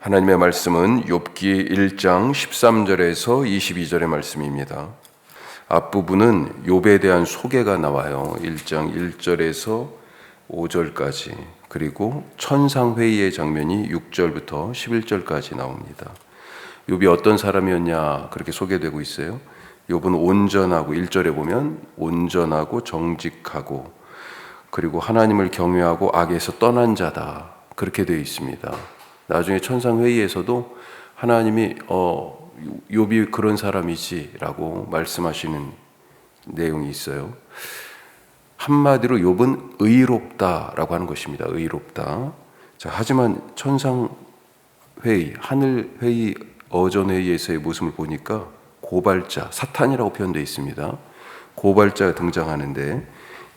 하나님의 말씀은 욥기 1장 13절에서 22절의 말씀입니다. 앞부분은 욥에 대한 소개가 나와요. 1장 1절에서 5절까지, 그리고 천상회의의 장면이 6절부터 11절까지 나옵니다. 욥이 어떤 사람이었냐 그렇게 소개되고 있어요. 욥은 온전하고, 1절에 보면 온전하고 정직하고, 그리고 하나님을 경외하고 악에서 떠난 자다, 그렇게 되어 있습니다. 나중에 천상회의에서도 하나님이 욥이 그런 사람이지라고 말씀하시는 내용이 있어요. 한마디로 욥은 의롭다라고 하는 것입니다. 의롭다. 자, 하지만 천상회의, 하늘회의, 어전회의에서의 모습을 보니까 고발자, 사탄이라고 표현되어 있습니다. 고발자가 등장하는데,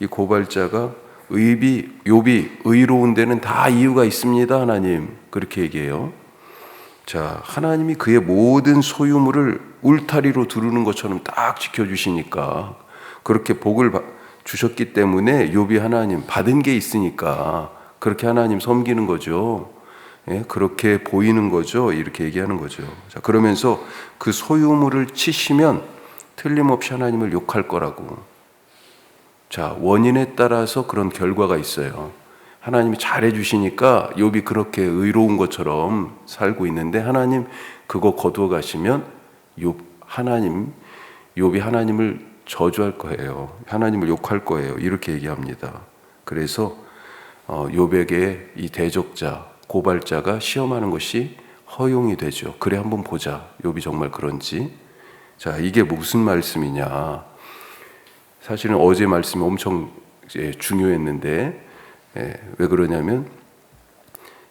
이 고발자가 욥이 의로운 데는 다 이유가 있습니다, 하나님, 그렇게 얘기해요. 자, 하나님이 그의 모든 소유물을 울타리로 두르는 것처럼 딱 지켜주시니까, 그렇게 복을 주셨기 때문에 욥이 하나님 받은 게 있으니까 그렇게 하나님 섬기는 거죠. 예, 그렇게 보이는 거죠. 이렇게 얘기하는 거죠. 자, 그러면서 그 소유물을 치시면 틀림없이 하나님을 욕할 거라고. 자, 원인에 따라서 그런 결과가 있어요. 하나님이 잘해 주시니까 욥이 그렇게 의로운 것처럼 살고 있는데, 하나님 그거 거두어 가시면 욥이 하나님을 저주할 거예요. 하나님을 욕할 거예요. 이렇게 얘기합니다. 그래서 욥에게 이 대적자, 고발자가 시험하는 것이 허용이 되죠. 그래, 한번 보자, 욥이 정말 그런지. 자, 이게 무슨 말씀이냐? 사실은 어제 말씀이 엄청 중요했는데, 왜 그러냐면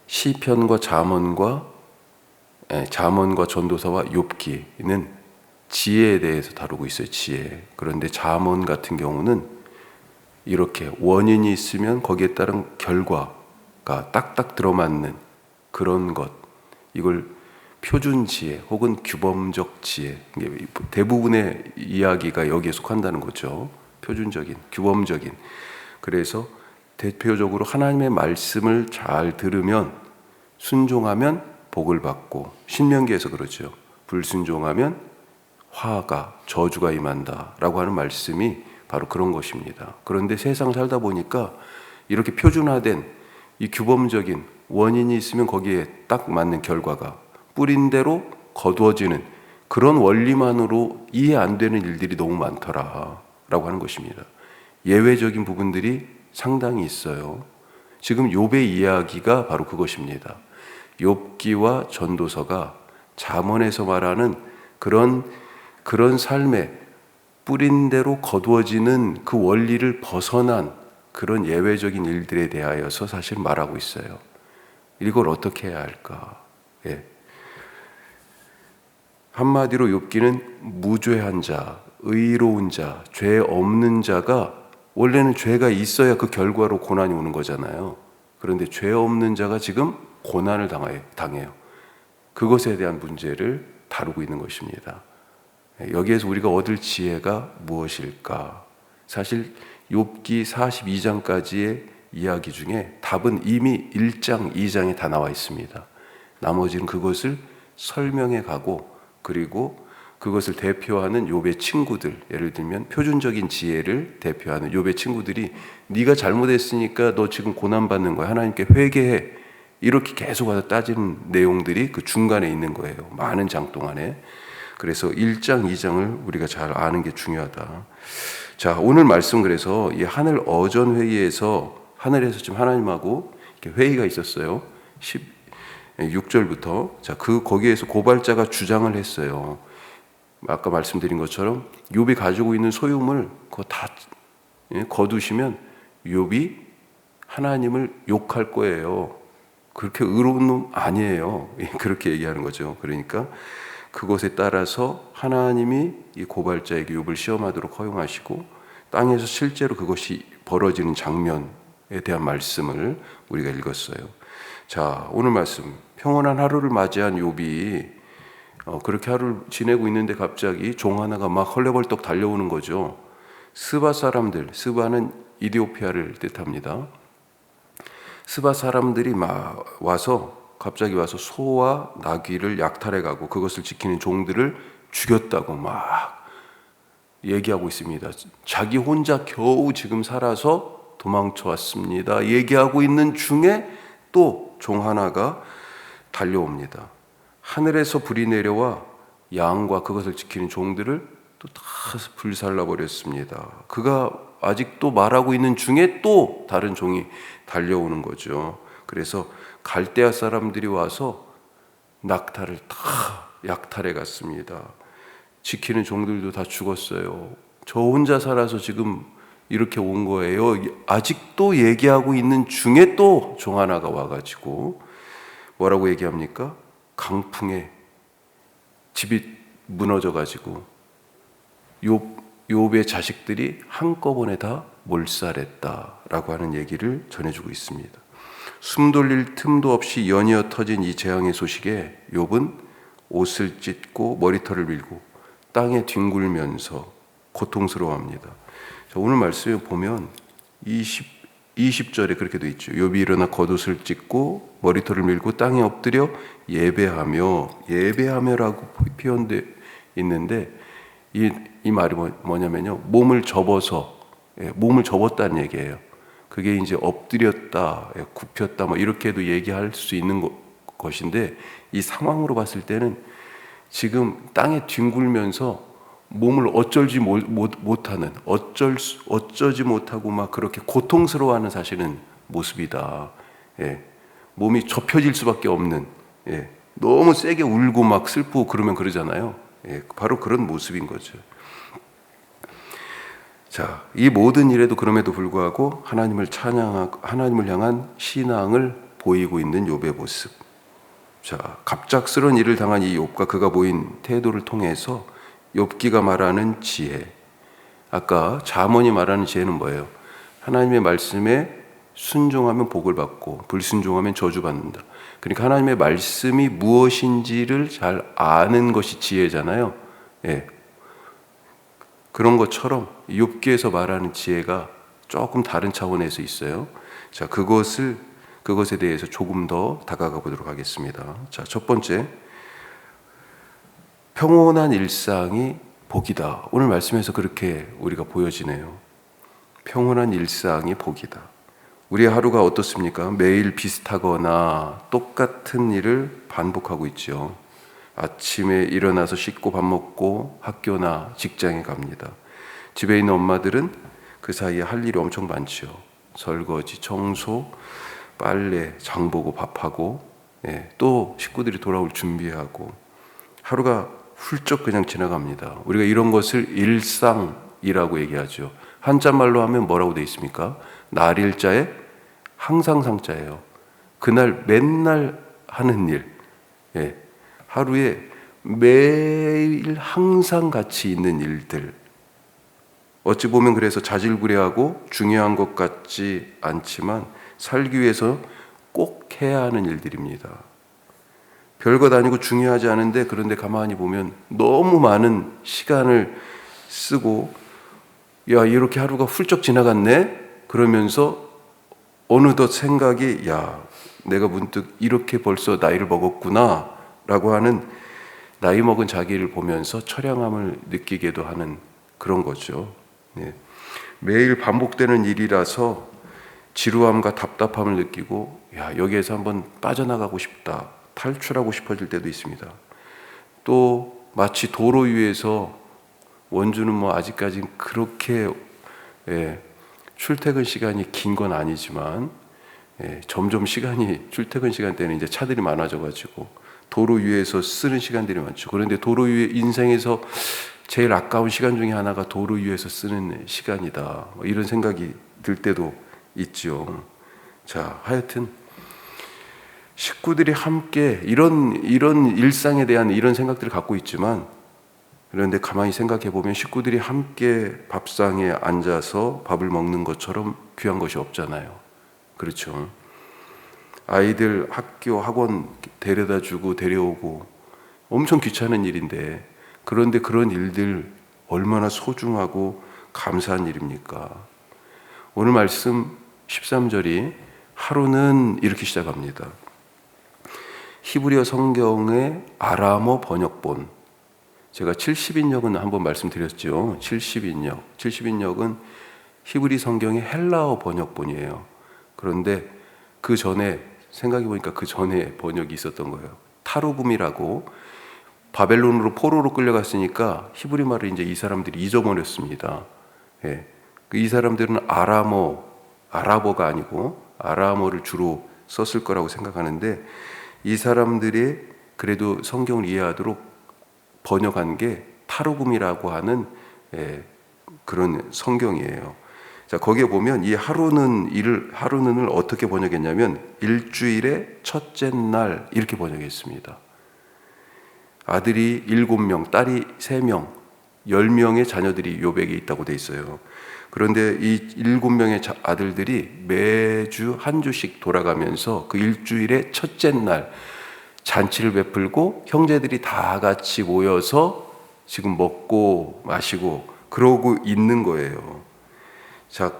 시편과 잠언과 전도서와 욥기는 지혜에 대해서 다루고 있어요. 지혜. 그런데 잠언 같은 경우는 이렇게 원인이 있으면 거기에 따른 결과가 딱딱 들어맞는 그런 것, 이걸 표준 지혜 혹은 규범적 지혜, 대부분의 이야기가 여기에 속한다는 거죠. 표준적인, 규범적인. 그래서 대표적으로 하나님의 말씀을 잘 들으면, 순종하면 복을 받고, 신명기에서 그러죠. 불순종하면 화가, 저주가 임한다 라고 하는 말씀이 바로 그런 것입니다. 그런데 세상 살다 보니까 이렇게 표준화된 이 규범적인 원인이 있으면 거기에 딱 맞는 결과가 뿌린 대로 거두어지는 그런 원리만으로 이해 안 되는 일들이 너무 많더라 라고 하는 것입니다. 예외적인 부분들이 상당히 있어요. 지금 욥의 이야기가 바로 그것입니다. 욥기와 전도서가 잠언에서 말하는 그런 삶에 뿌린 대로 거두어지는 그 원리를 벗어난 그런 예외적인 일들에 대하여서 사실 말하고 있어요. 이걸 어떻게 해야 할까? 예. 한마디로 욥기는 무죄한 자, 의로운 자, 죄 없는 자가, 원래는 죄가 있어야 그 결과로 고난이 오는 거잖아요. 그런데 죄 없는 자가 지금 고난을 당해요. 그것에 대한 문제를 다루고 있는 것입니다. 여기에서 우리가 얻을 지혜가 무엇일까? 사실 욥기 42장까지의 이야기 중에 답은 이미 1장, 2장에 다 나와 있습니다. 나머지는 그것을 설명해 가고, 그리고 그것을 대표하는 욥의 친구들, 예를 들면 표준적인 지혜를 대표하는 욥의 친구들이 네가 잘못했으니까 너 지금 고난받는 거야, 하나님께 회개해, 이렇게 계속 와서 따지는 내용들이 그 중간에 있는 거예요. 많은 장 동안에. 그래서 1장, 2장을 우리가 잘 아는 게 중요하다. 자, 오늘 말씀, 그래서 이 하늘 어전 회의에서, 하늘에서 지금 하나님하고 이렇게 회의가 있었어요. 6절부터. 자, 거기에서 고발자가 주장을 했어요. 아까 말씀드린 것처럼 욥이 가지고 있는 소유물 그거 다 거두시면 욥이 하나님을 욕할 거예요. 그렇게 의로운 놈 아니에요. 그렇게 얘기하는 거죠. 그러니까 그것에 따라서 하나님이 이 고발자에게 욥을 시험하도록 허용하시고, 땅에서 실제로 그것이 벌어지는 장면에 대한 말씀을 우리가 읽었어요. 자, 오늘 말씀, 평온한 하루를 맞이한 욥이 그렇게 하루를 지내고 있는데 갑자기 종 하나가 막 헐레벌떡 달려오는 거죠. 스바 사람들, 스바는 이디오피아를 뜻합니다. 스바 사람들이 막 와서 갑자기 와서 소와 나귀를 약탈해 가고 그것을 지키는 종들을 죽였다고 막 얘기하고 있습니다. 자기 혼자 겨우 지금 살아서 도망쳐 왔습니다. 얘기하고 있는 중에 또 종 하나가 달려옵니다. 하늘에서 불이 내려와 양과 그것을 지키는 종들을 또 다 불살라 버렸습니다. 그가 아직도 말하고 있는 중에 또 다른 종이 달려오는 거죠. 그래서 갈대아 사람들이 와서 낙타를 다 약탈해 갔습니다. 지키는 종들도 다 죽었어요. 저 혼자 살아서 지금 이렇게 온 거예요. 아직도 얘기하고 있는 중에 또 종 하나가 와가지고 뭐라고 얘기합니까? 강풍에 집이 무너져가지고 욥의 자식들이 한꺼번에 다 몰살했다라고 하는 얘기를 전해주고 있습니다. 숨 돌릴 틈도 없이 연이어 터진 이 재앙의 소식에 욥은 옷을 찢고 머리털을 밀고 땅에 뒹굴면서 고통스러워합니다. 자, 오늘 말씀에 보면 20절에 그렇게 되어 있죠. 욥이 일어나 겉옷을 찢고 머리털을 밀고 땅에 엎드려 예배하며라고 표현되어 있는데 이 말이 뭐냐면요, 몸을 접었다는 얘기예요. 그게 이제 엎드렸다, 굽혔다, 뭐 이렇게도 얘기할 수 있는 것인데, 이 상황으로 봤을 때는 지금 땅에 뒹굴면서 몸을 어쩌지 못하고 막 그렇게 고통스러워하는 사실은 모습이다. 몸이 접혀질 수밖에 없는, 너무 세게 울고 막 슬프고 그러면 그러잖아요. 바로 그런 모습인 거죠. 자, 이 모든 일에도 그럼에도 불구하고 하나님을 찬양하고 하나님을 향한 신앙을 보이고 있는 욥의 모습. 자, 갑작스러운 일을 당한 이 욥과 그가 보인 태도를 통해서 욥기가 말하는 지혜. 아까 잠언이 말하는 지혜는 뭐예요? 하나님의 말씀에 순종하면 복을 받고 불순종하면 저주받는다. 그러니까 하나님의 말씀이 무엇인지를 잘 아는 것이 지혜잖아요. 그런 것처럼 욥기에서 말하는 지혜가 조금 다른 차원에서 있어요. 자, 그것에 대해서 조금 더 다가가 보도록 하겠습니다. 자, 첫 번째, 평온한 일상이 복이다. 오늘 말씀에서 그렇게 우리가 보여지네요. 평온한 일상이 복이다. 우리의 하루가 어떻습니까? 매일 비슷하거나 똑같은 일을 반복하고 있죠. 아침에 일어나서 씻고 밥 먹고 학교나 직장에 갑니다. 집에 있는 엄마들은 그 사이에 할 일이 엄청 많죠. 설거지, 청소, 빨래, 장 보고 밥하고, 또 식구들이 돌아올 준비하고, 하루가 훌쩍 그냥 지나갑니다. 우리가 이런 것을 일상이라고 얘기하죠. 한자말로 하면 뭐라고 되어 있습니까? 날일자에 항상 상자예요. 그날 맨날 하는 일, 하루에 매일 항상 같이 있는 일들. 어찌 보면 그래서 자질구레하고 중요한 것 같지 않지만 살기 위해서 꼭 해야 하는 일들입니다. 별것 아니고 중요하지 않은데, 그런데 가만히 보면 너무 많은 시간을 쓰고, 야, 이렇게 하루가 훌쩍 지나갔네? 그러면서 어느덧 생각이, 야, 내가 문득 이렇게 벌써 나이를 먹었구나 라고 하는, 나이 먹은 자기를 보면서 처량함을 느끼게도 하는 그런 거죠. 매일 반복되는 일이라서 지루함과 답답함을 느끼고, 야, 여기에서 한번 빠져나가고 싶다, 탈출하고 싶어질 때도 있습니다. 또 마치 도로 위에서, 원주는 뭐 아직까지 그렇게 출퇴근 시간이 긴 건 아니지만, 점점 출퇴근 시간 때는 이제 차들이 많아져가지고 도로 위에서 쓰는 시간들이 많죠. 그런데 도로 위에 인생에서 제일 아까운 시간 중에 하나가 도로 위에서 쓰는 시간이다, 이런 생각이 들 때도 있죠. 자, 하여튼 식구들이 함께 이런 일상에 대한 이런 생각들을 갖고 있지만, 그런데 가만히 생각해 보면 식구들이 함께 밥상에 앉아서 밥을 먹는 것처럼 귀한 것이 없잖아요. 그렇죠. 아이들 학교, 학원 데려다 주고 데려오고 엄청 귀찮은 일인데, 그런데 그런 일들 얼마나 소중하고 감사한 일입니까? 오늘 말씀 13절이 하루는 이렇게 시작합니다. 히브리어 성경의 아람어 번역본, 제가 70인역은 한번 말씀드렸죠. 70인역은 히브리 성경의 헬라어 번역본이에요. 그런데 그 전에 생각해보니까 그 전에 번역이 있었던 거예요. 타르굼이라고. 바벨론으로 포로로 끌려갔으니까 히브리 말을 이제 이 사람들이 잊어버렸습니다. 예. 이 사람들은 아랍어가 아니고 아람어를 주로 썼을 거라고 생각하는데, 이 사람들이 그래도 성경을 이해하도록 번역한 게 타르굼이라고 하는 그런 성경이에요. 자, 거기에 보면 이 하루는을 어떻게 번역했냐면 일주일의 첫째 날 이렇게 번역했습니다. 아들이 7명, 딸이 3명, 10명의 자녀들이 요백에 있다고 돼 있어요. 그런데 이 7명의 아들들이 매주 한 주씩 돌아가면서 그 일주일의 첫째 날 잔치를 베풀고 형제들이 다 같이 모여서 지금 먹고 마시고 그러고 있는 거예요. 자,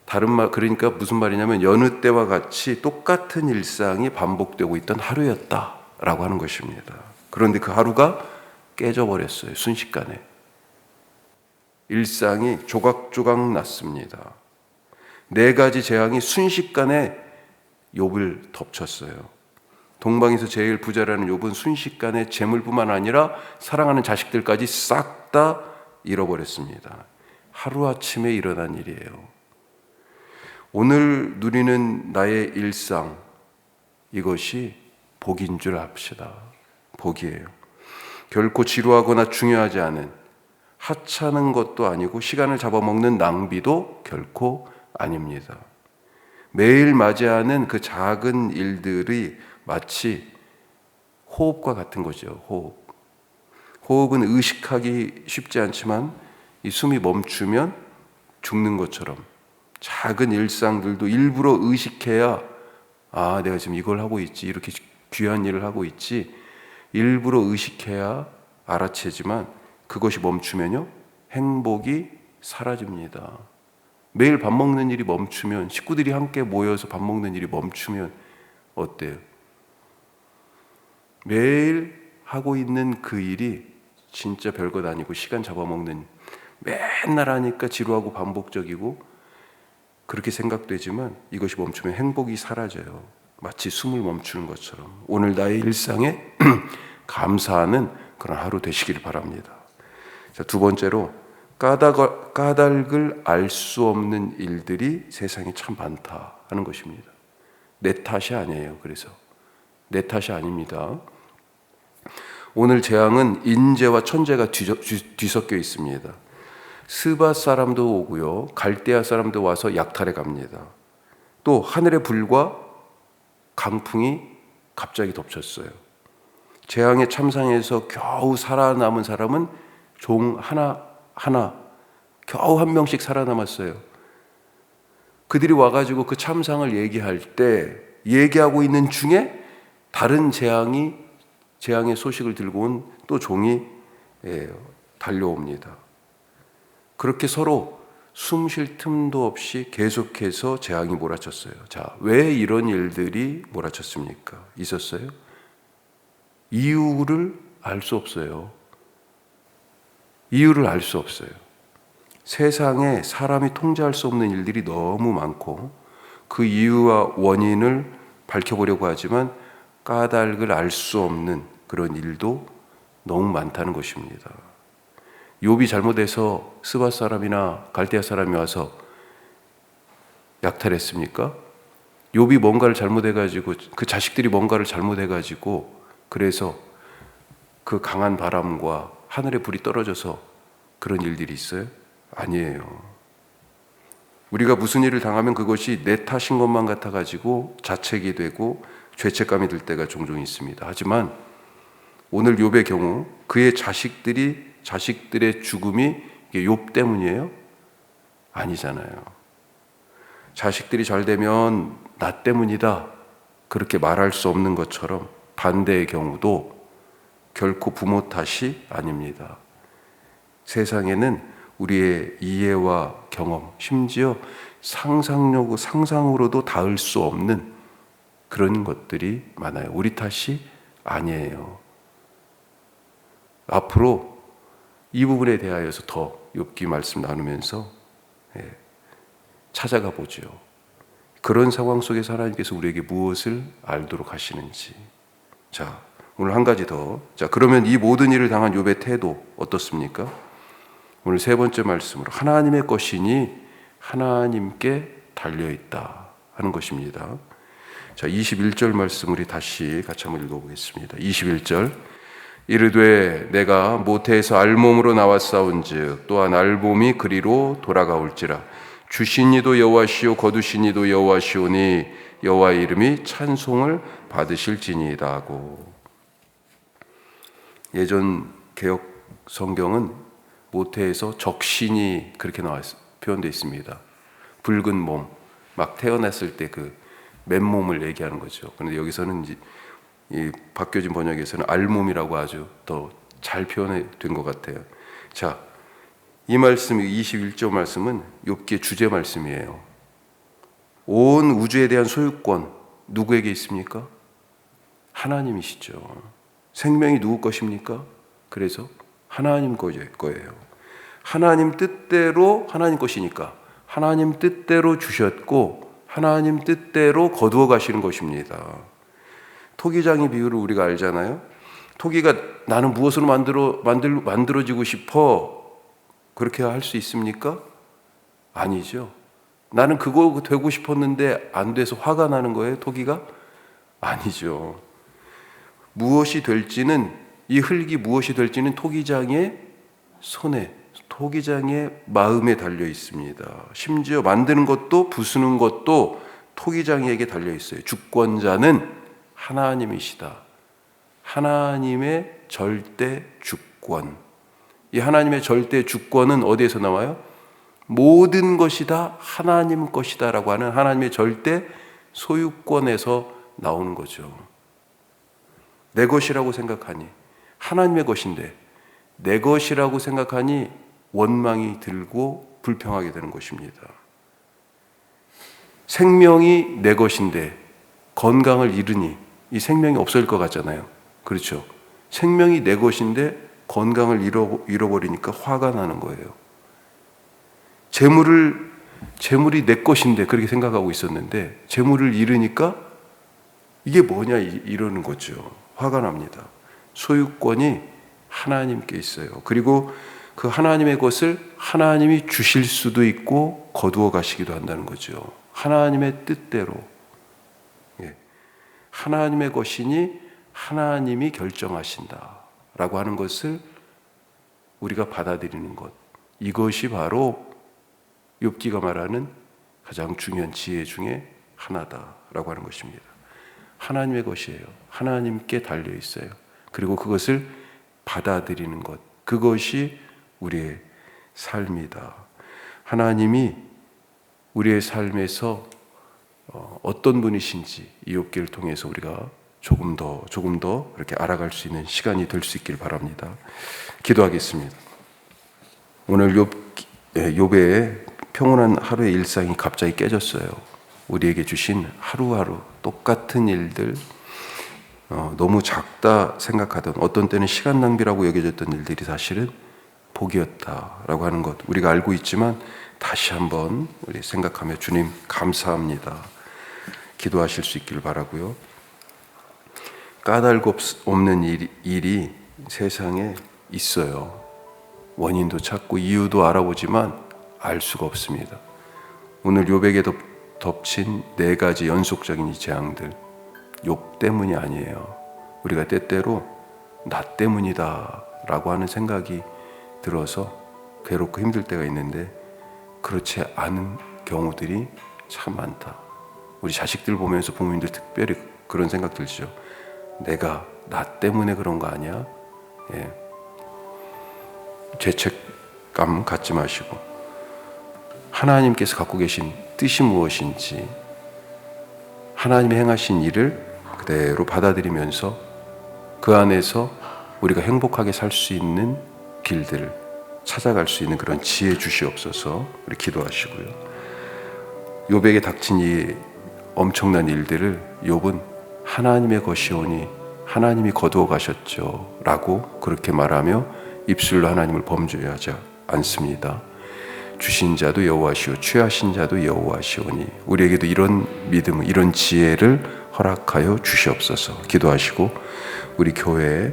다른 말, 그러니까 무슨 말이냐면 여느 때와 같이 똑같은 일상이 반복되고 있던 하루였다라고 하는 것입니다. 그런데 그 하루가 깨져버렸어요. 순식간에. 일상이 조각조각 났습니다. 4가지 재앙이 순식간에 욥을 덮쳤어요. 동방에서 제일 부자라는 욥은 순식간에 재물뿐만 아니라 사랑하는 자식들까지 싹 다 잃어버렸습니다. 하루아침에 일어난 일이에요. 오늘 누리는 나의 일상, 이것이 복인 줄 압시다. 복이에요. 결코 지루하거나 중요하지 않은, 하찮은 것도 아니고 시간을 잡아먹는 낭비도 결코 아닙니다. 매일 맞이하는 그 작은 일들이 마치 호흡과 같은 거죠. 호흡은 의식하기 쉽지 않지만 이 숨이 멈추면 죽는 것처럼 작은 일상들도 일부러 의식해야, 아, 내가 지금 이걸 하고 있지, 이렇게 귀한 일을 하고 있지, 일부러 의식해야 알아채지만 그것이 멈추면요, 행복이 사라집니다. 매일 밥 먹는 일이 멈추면, 식구들이 함께 모여서 밥 먹는 일이 멈추면 어때요? 매일 하고 있는 그 일이 진짜 별것 아니고 시간 잡아먹는, 맨날 하니까 지루하고 반복적이고 그렇게 생각되지만 이것이 멈추면 행복이 사라져요. 마치 숨을 멈추는 것처럼. 오늘 나의 일상에 감사하는 그런 하루 되시길 바랍니다. 자, 2번째로 까닭을 알 수 없는 일들이 세상에 참 많다 하는 것입니다. 내 탓이 아니에요. 그래서 내 탓이 아닙니다. 오늘 재앙은 인재와 천재가 뒤섞여 있습니다. 스바 사람도 오고요, 갈대아 사람도 와서 약탈해 갑니다. 또 하늘의 불과 강풍이 갑자기 덮쳤어요. 재앙의 참상에서 겨우 살아남은 사람은 종 하나 겨우 한 명씩 살아남았어요. 그들이 와가지고 그 참상을 얘기할 때 얘기하고 있는 중에 다른 재앙의 소식을 들고 온 또 종이 달려옵니다. 그렇게 서로 숨 쉴 틈도 없이 계속해서 재앙이 몰아쳤어요. 자, 왜 이런 일들이 몰아쳤습니까? 있었어요? 이유를 알 수 없어요. 이유를 알 수 없어요. 세상에 사람이 통제할 수 없는 일들이 너무 많고 그 이유와 원인을 밝혀보려고 하지만 까닭을 알 수 없는 그런 일도 너무 많다는 것입니다. 욥이 잘못해서 스바 사람이나 갈대아 사람이 와서 약탈했습니까? 욥이 뭔가를 잘못해가지고, 그 자식들이 뭔가를 잘못해가지고 그래서 그 강한 바람과 하늘의 불이 떨어져서 그런 일들이 있어요? 아니에요. 우리가 무슨 일을 당하면 그것이 내 탓인 것만 같아가지고 자책이 되고 죄책감이 들 때가 종종 있습니다. 하지만 오늘 욥의 경우 그의 자식들의 죽음이 욥 때문이에요? 아니잖아요. 자식들이 잘 되면 나 때문이다 그렇게 말할 수 없는 것처럼 반대의 경우도 결코 부모 탓이 아닙니다. 세상에는 우리의 이해와 경험, 심지어 상상으로도 닿을 수 없는 그런 것들이 많아요. 우리 탓이 아니에요. 앞으로 이 부분에 대하여서 더 욥기 말씀 나누면서 찾아가 보죠. 그런 상황 속에서 하나님께서 우리에게 무엇을 알도록 하시는지. 자, 오늘 한 가지 더. 자, 그러면 이 모든 일을 당한 욥의 태도 어떻습니까? 오늘 세 번째 말씀으로 하나님의 것이니 하나님께 달려있다 하는 것입니다. 자, 21절 말씀 우리 다시 같이 한번 읽어보겠습니다. 21절. 이르되 내가 모태에서 알몸으로 나왔사온즉 또한 알몸이 그리로 돌아가올지라. 주신 이도 여호와시오 거두신 이도 여호와시오니 여호와의 이름이 찬송을 받으실지니이다 하고. 예전 개역 성경은 모태에서 적신이 그렇게 표현되어 있습니다. 붉은 몸, 막 태어났을 때 그 맨몸을 얘기하는 거죠. 그런데 여기서는 이제 이 바뀌어진 번역에서는 알몸이라고 아주 더 잘 표현된 것 같아요. 자, 이 말씀, 21절 말씀은 욥기의 주제 말씀이에요. 온 우주에 대한 소유권 누구에게 있습니까? 하나님이시죠. 생명이 누구 것입니까? 그래서 하나님 거예요. 하나님 뜻대로 하나님 것이니까 하나님 뜻대로 주셨고 하나님 뜻대로 거두어 가시는 것입니다. 토기장의 비유를 우리가 알잖아요. 토기가 나는 무엇으로 만들어지고 싶어 그렇게 할 수 있습니까? 아니죠. 나는 그거 되고 싶었는데 안 돼서 화가 나는 거예요, 토기가? 아니죠. 무엇이 될지는, 이 흙이 무엇이 될지는 토기장의 손에, 토기장의 마음에 달려 있습니다. 심지어 만드는 것도 부수는 것도 토기장에게 달려 있어요. 주권자는 하나님이시다. 하나님의 절대 주권. 이 하나님의 절대 주권은 어디에서 나와요? 모든 것이 다 하나님 것이다 라고 하는 하나님의 절대 소유권에서 나오는 거죠. 내 것이라고 생각하니, 하나님의 것인데 내 것이라고 생각하니 원망이 들고 불평하게 되는 것입니다. 생명이 내 것인데 건강을 잃으니 이 생명이 없을 것 같잖아요. 그렇죠? 생명이 내 것인데 건강을 잃어버리니까 화가 나는 거예요. 재물이 내 것인데 그렇게 생각하고 있었는데 재물을 잃으니까 이게 뭐냐 이러는 거죠. 화가 납니다. 소유권이 하나님께 있어요. 그리고 그 하나님의 것을 하나님이 주실 수도 있고 거두어 가시기도 한다는 거죠. 하나님의 뜻대로. 하나님의 것이니 하나님이 결정하신다 라고 하는 것을 우리가 받아들이는 것, 이것이 바로 욥기가 말하는 가장 중요한 지혜 중에 하나다라고 하는 것입니다. 하나님의 것이에요. 하나님께 달려 있어요. 그리고 그것을 받아들이는 것, 그것이 우리의 삶이다. 하나님이 우리의 삶에서 어떤 분이신지 이 욥기를 통해서 우리가 조금 더 이렇게 알아갈 수 있는 시간이 될 수 있길 바랍니다. 기도하겠습니다. 오늘 욥의 평온한 하루의 일상이 갑자기 깨졌어요. 우리에게 주신 하루하루 똑같은 일들, 너무 작다 생각하던, 어떤 때는 시간 낭비라고 여겨졌던 일들이 사실은 복이었다라고 하는 것 우리가 알고 있지만 다시 한번 우리 생각하며 주님 감사합니다. 기도하실 수 있기를 바라고요. 까닭 없는 일이 세상에 있어요. 원인도 찾고 이유도 알아보지만 알 수가 없습니다. 오늘 욥에게 덮친 4가지 연속적인 이 재앙들, 욥 때문이 아니에요. 우리가 때때로 나 때문이다 라고 하는 생각이 들어서 괴롭고 힘들 때가 있는데 그렇지 않은 경우들이 참 많다. 우리 자식들 보면서 부모님들 특별히 그런 생각 들죠. 내가 나 때문에 그런 거 아니야? 죄책감 갖지 마시고 하나님께서 갖고 계신 뜻이 무엇인지 하나님이 행하신 일을 그대로 받아들이면서 그 안에서 우리가 행복하게 살 수 있는 길들을 찾아갈 수 있는 그런 지혜 주시옵소서. 우리 기도하시고요. 욥에게 닥친 이 엄청난 일들을 욥은 하나님의 것이오니 하나님이 거두어 가셨죠 라고 그렇게 말하며 입술로 하나님을 범죄하지 않습니다. 주신 자도 여호와시오 취하신 자도 여호와시오니 우리에게도 이런 믿음, 이런 지혜를 허락하여 주시옵소서. 기도하시고 우리 교회에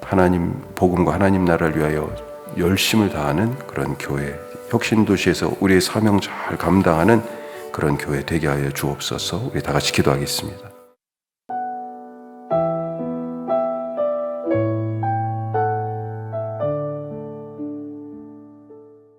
하나님 복음과 하나님 나라를 위하여 열심을 다하는 그런 교회, 혁신도시에서 우리의 사명 잘 감당하는 그런 교회 되게 하여 주옵소서. 우리 다 같이 기도하겠습니다.